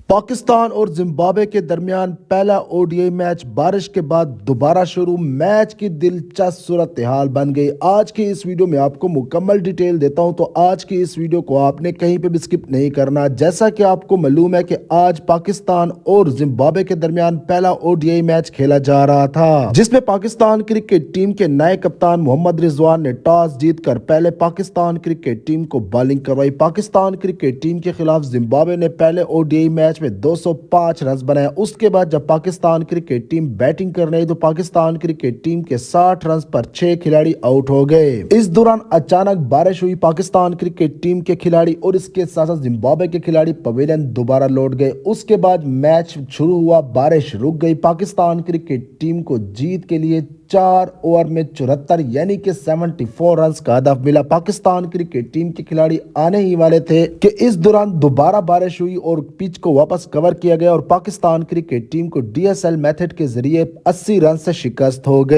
پاکستان اور زمبابوے کے درمیان پہلا اوڈی آئی میچ بارش کے بعد دوبارہ شروع۔ میچ کی دلچسپ صورتحال بن گئی۔ آج کی اس ویڈیو میں آپ کو مکمل ڈیٹیل دیتا ہوں، تو آج کی اس ویڈیو کو آپ نے کہیں پہ بھی سکپ نہیں کرنا۔ جیسا کہ آپ کو معلوم ہے کہ آج پاکستان اور زمبابوے کے درمیان پہلا اوڈی آئی میچ کھیلا جا رہا تھا، جس میں پاکستان کرکٹ ٹیم کے نئے کپتان محمد رضوان نے ٹاس جیت کر پہلے پاکستان کرکٹ ٹیم کو بالنگ کروائی۔ پاکستان کرکٹ ٹیم کے خلاف زمبابوے نے پہلے اوڈی آئی میچ میں 205 رنز بنائے۔ اس کے بعد جب پاکستان کرکٹ ٹیم بیٹنگ کر رہی تو پاکستان کرکٹ ٹیم کے 60 رنز پر 6 کھلاڑی آؤٹ ہو گئے۔ اس دوران اچانک بارش ہوئی، پاکستان کرکٹ ٹیم کے کھلاڑی اور اس کے ساتھ ساتھ زمبابوے کے کھلاڑی پویلین دوبارہ لوٹ گئے۔ اس کے بعد میچ شروع ہوا، بارش رک گئی۔ پاکستان کرکٹ ٹیم کو جیت کے لیے 4 اوور میں 74 یعنی کہ 74 رنز کا ہدف ملا۔ پاکستان کرکٹ ٹیم کے کھلاڑی آنے ہی والے تھے کہ اس دوران دوبارہ بارش ہوئی اور پچ کو واپس کور کیا گیا اور پاکستان کرکٹ ٹیم کو DSL میتھڈ کے ذریعے 80 رن سے شکست ہو گئی۔